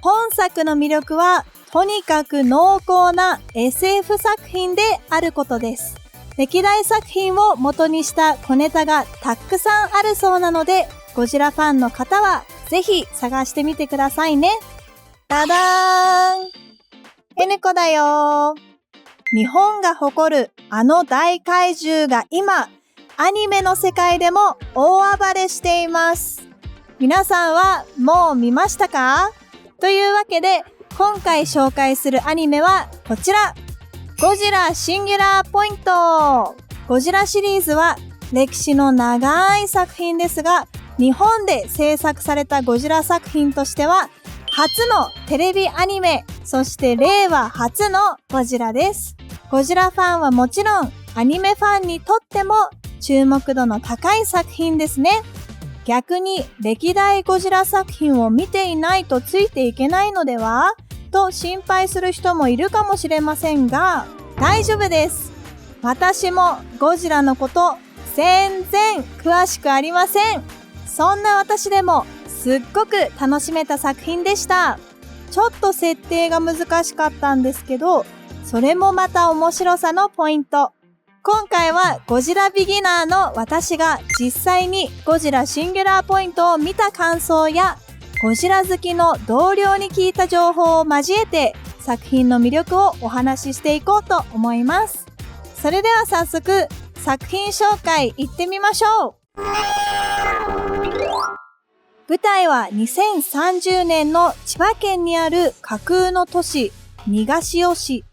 本作の魅力はとにかく濃厚な SF 作品であることです。歴代作品を元にした小ネタがたくさんあるそうなので、ゴジラファンの方はぜひ探してみてくださいね。ダダーン！ N 子だよ。日本が誇るあの大怪獣が今、アニメの世界でも大暴れしています。皆さんはもう見ましたか？というわけで、今回紹介するアニメはこちら。ゴジラシンギュラーポイント。ゴジラシリーズは歴史の長い作品ですが、日本で制作されたゴジラ作品としては初のテレビアニメ、そして令和初のゴジラです。ゴジラファンはもちろんアニメファンにとっても注目度の高い作品ですね。逆に歴代ゴジラ作品を見ていないとついていけないのではと心配する人もいるかもしれませんが、大丈夫です。私もゴジラのこと全然詳しくありません。そんな私でもすっごく楽しめた作品でした。ちょっと設定が難しかったんですけど、それもまた面白さのポイント。今回はゴジラビギナーの私が実際にゴジラシンギュラーポイントを見た感想や、ゴジラ好きの同僚に聞いた情報を交えて作品の魅力をお話ししていこうと思います。それでは早速作品紹介いってみましょう。舞台は2030年の千葉県にある架空の都市東尾市。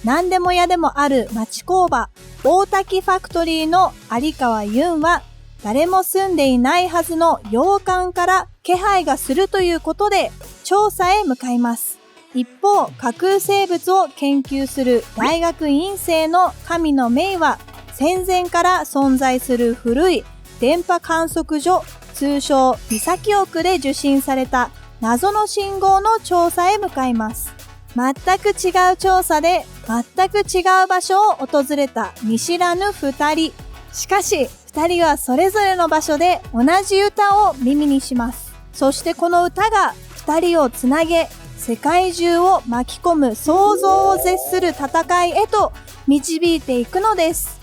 何でも屋でもある町工場大滝ファクトリーの有川윤は誰も住んでいないはずの洋館から気配がするということで調査へ向かいます。一方、架空生物を研究する大学院生の神野芽衣は戦前から存在する古い電波観測所、通称岬奥で受信された謎の信号の調査へ向かいます。全く違う調査で全く違う場所を訪れた見知らぬ二人。しかし、二人はそれぞれの場所で同じ歌を耳にします。そしてこの歌が二人をつなげ、世界中を巻き込む想像を絶する戦いへと導いていくのです。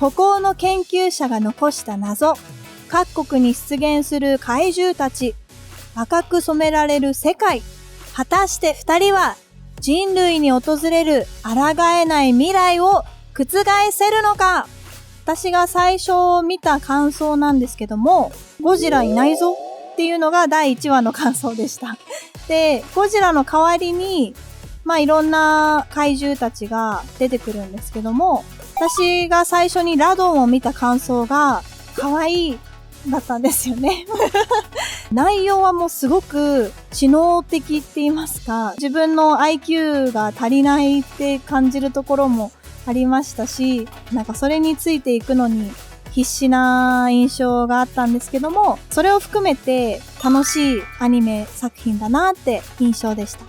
孤高の研究者が残した謎、各国に出現する怪獣たち、赤く染められる世界。果たして二人は人類に訪れる抗えない未来を覆せるのか。私が最初見た感想なんですけども、ゴジラいないぞっていうのが第1話の感想でした。で、ゴジラの代わりに、いろんな怪獣たちが出てくるんですけども、私が最初にラドンを見た感想が、可愛いだったんですよね。内容はもうすごく知能的って言いますか、自分の IQ が足りないって感じるところもありましたし、それについていくのに必死な印象があったんですけども、それを含めて楽しいアニメ作品だなって印象でした。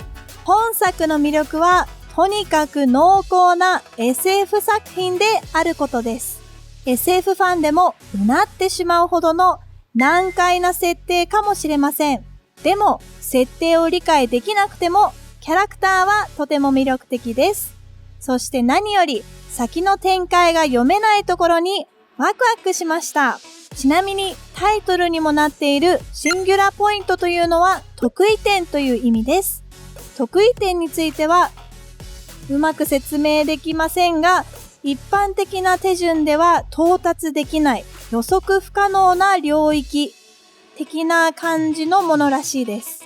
本作の魅力はとにかく濃厚な SF 作品であることです。SF ファンでもうなってしまうほどの難解な設定かもしれません。でも設定を理解できなくてもキャラクターはとても魅力的です。そして何より先の展開が読めないところにワクワクしました。ちなみにタイトルにもなっているシンギュラポイントというのは得意点という意味です。得意点についてはうまく説明できませんが、一般的な手順では到達できない予測不可能な領域的な感じのものらしいです。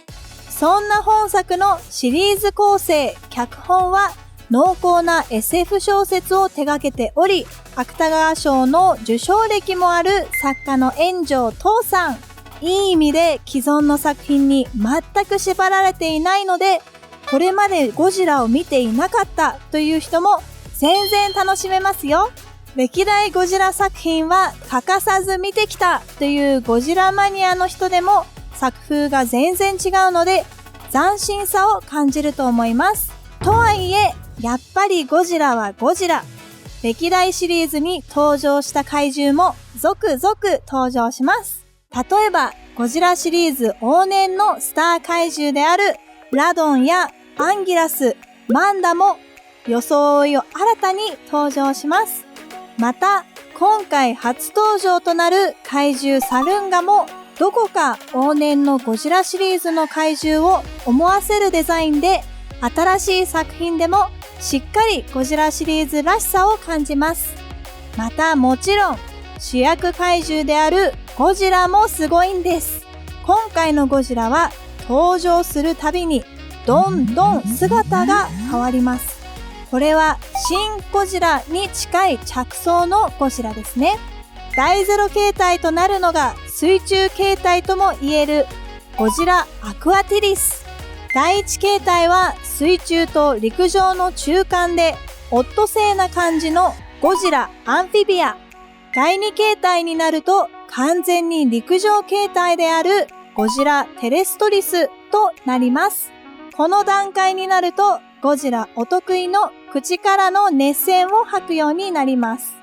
そんな本作のシリーズ構成、脚本は濃厚な SF 小説を手掛けており、芥川賞の受賞歴もある作家の円城東さん。いい意味で既存の作品に全く縛られていないので、これまでゴジラを見ていなかったという人も全然楽しめますよ。歴代ゴジラ作品は欠かさず見てきたというゴジラマニアの人でも作風が全然違うので斬新さを感じると思います。とはいえ、やっぱりゴジラはゴジラ。歴代シリーズに登場した怪獣も続々登場します。例えば、ゴジラシリーズ往年のスター怪獣であるラドンやアンギラス、マンダも装いを新たに登場します。また、今回初登場となる怪獣サルンガもどこか往年のゴジラシリーズの怪獣を思わせるデザインで、新しい作品でもしっかりゴジラシリーズらしさを感じます。またもちろん主役怪獣であるゴジラもすごいんです。今回のゴジラは登場するたびにどんどん姿が変わります。これはシン・ゴジラに近い着想のゴジラですね。第0形態となるのが水中形態とも言えるゴジラ・アクアティリス。第1形態は水中と陸上の中間でオットセイな感じのゴジラ・アンフィビア。第2形態になると完全に陸上形態であるゴジラ・テレストリスとなります。この段階になるとゴジラお得意の口からの熱線を吐くようになります。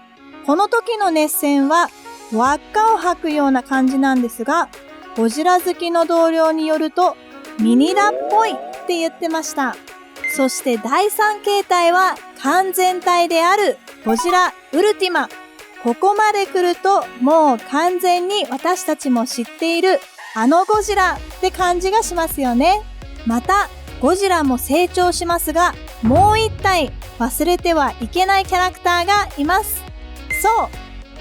この時の熱線は輪っかを吐くような感じなんですが、ゴジラ好きの同僚によるとミニラっぽいって言ってました。そして第3形態は完全体であるゴジラウルティマ。ここまで来るともう完全に私たちも知っているあのゴジラって感じがしますよね。またゴジラも成長しますが、もう一体忘れてはいけないキャラクターがいます。そう、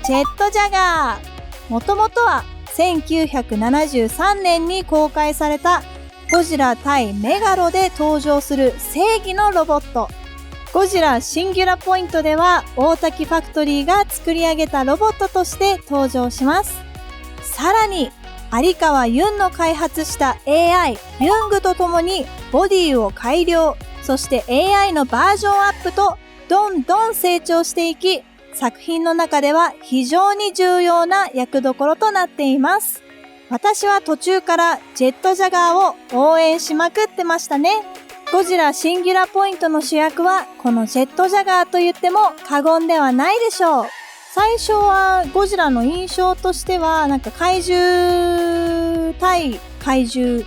ジェットジャガー。もともとは1973年に公開されたゴジラ対メガロで登場する正義のロボット。ゴジラシンギュラポイントでは大滝ファクトリーが作り上げたロボットとして登場します。さらに有川ユンの開発した AI ユングとともにボディを改良、そして AI のバージョンアップとどんどん成長していき、作品の中では非常に重要な役どころとなっています。私は途中からジェットジャガーを応援しまくってましたね。ゴジラシンギュラポイントの主役はこのジェットジャガーと言っても過言ではないでしょう。最初はゴジラの印象としてはなんか怪獣対怪獣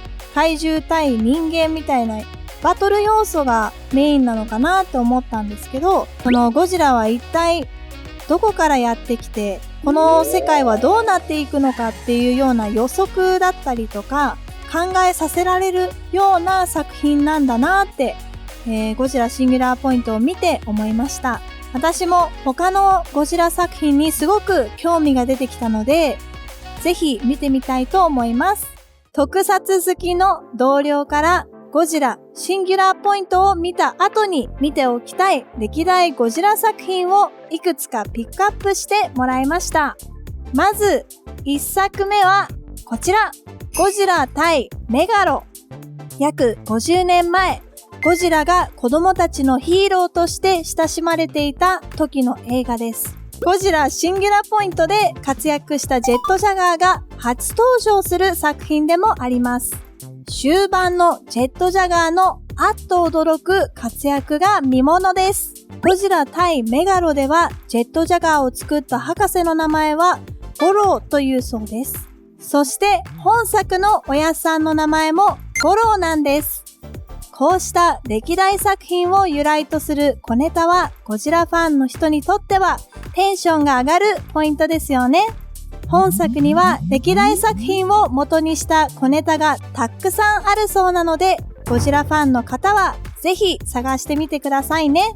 対人間みたいなバトル要素がメインなのかなと思ったんですけど、このゴジラは一体どこからやってきて、この世界はどうなっていくのかっていうような予測だったりとか考えさせられるような作品なんだなって、ゴジラシンギュラーポイントを見て思いました。私も他のゴジラ作品にすごく興味が出てきたので、ぜひ見てみたいと思います。特撮好きの同僚からゴジラシンギュラーポイントを見た後に見ておきたい歴代ゴジラ作品をいくつかピックアップしてもらいました。まず1作目はこちら、ゴジラ対メガロ。約50年前、ゴジラが子供たちのヒーローとして親しまれていた時の映画です。ゴジラシンギュラポイントで活躍したジェットジャガーが初登場する作品でもあります。終盤のジェットジャガーのあっと驚く活躍が見ものです。ゴジラ対メガロではジェットジャガーを作った博士の名前はゴローというそうです。そして本作のおやっさんの名前もゴローなんです。こうした歴代作品を由来とする小ネタはゴジラファンの人にとってはテンションが上がるポイントですよね。本作には歴代作品を元にした小ネタがたくさんあるそうなので、ゴジラファンの方はぜひ探してみてくださいね。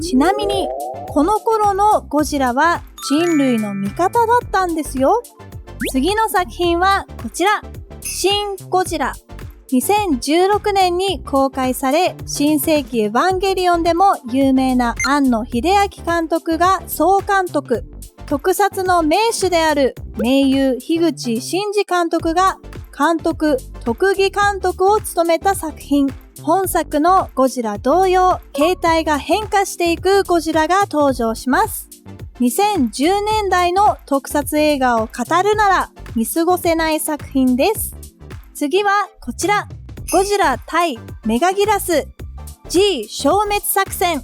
ちなみにこの頃のゴジラは人類の味方だったんですよ。次の作品はこちら、シン・ゴジラ。2016年に公開され、新世紀エヴァンゲリオンでも有名な庵野秀明監督が総監督、特撮の名手である名優樋口真嗣監督が監督、特技監督を務めた作品。本作のゴジラ同様、形態が変化していくゴジラが登場します。2010年代の特撮映画を語るなら見過ごせない作品です。次はこちら、ゴジラ対メガギラス G 消滅作戦。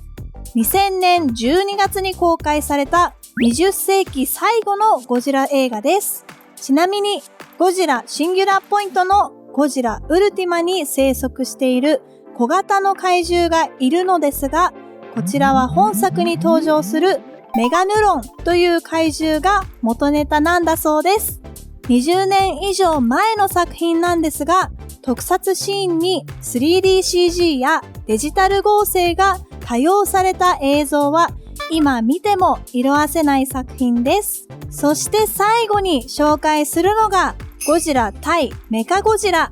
2000年12月に公開された20世紀最後のゴジラ映画です。ちなみにゴジラシンギュラポイントのゴジラウルティマに生息している小型の怪獣がいるのですが、こちらは本作に登場するメガヌロンという怪獣が元ネタなんだそうです。20年以上前の作品なんですが、特撮シーンに 3DCG やデジタル合成が多用された映像は今見ても色褪せない作品です。そして最後に紹介するのがゴジラ対メカゴジラ。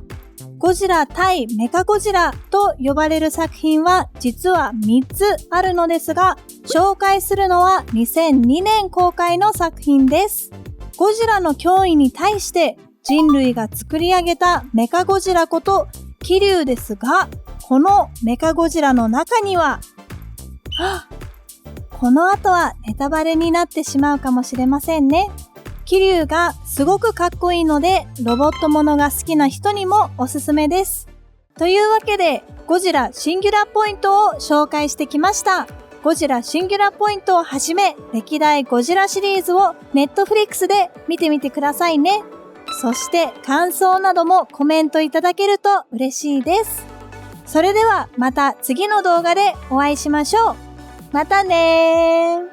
ゴジラ対メカゴジラと呼ばれる作品は実は3つあるのですが、紹介するのは2002年公開の作品です。ゴジラの脅威に対して人類が作り上げたメカゴジラこと桐生ですが、このメカゴジラの中には、この後はネタバレになってしまうかもしれませんね。桐生がすごくかっこいいので、ロボットものが好きな人にもおすすめです。というわけで、ゴジラシンギュラポイントを紹介してきました。ゴジラシンギュラポイントをはじめ、歴代ゴジラシリーズをNetflixで見てみてくださいね。そして感想などもコメントいただけると嬉しいです。それではまた次の動画でお会いしましょう。またねー。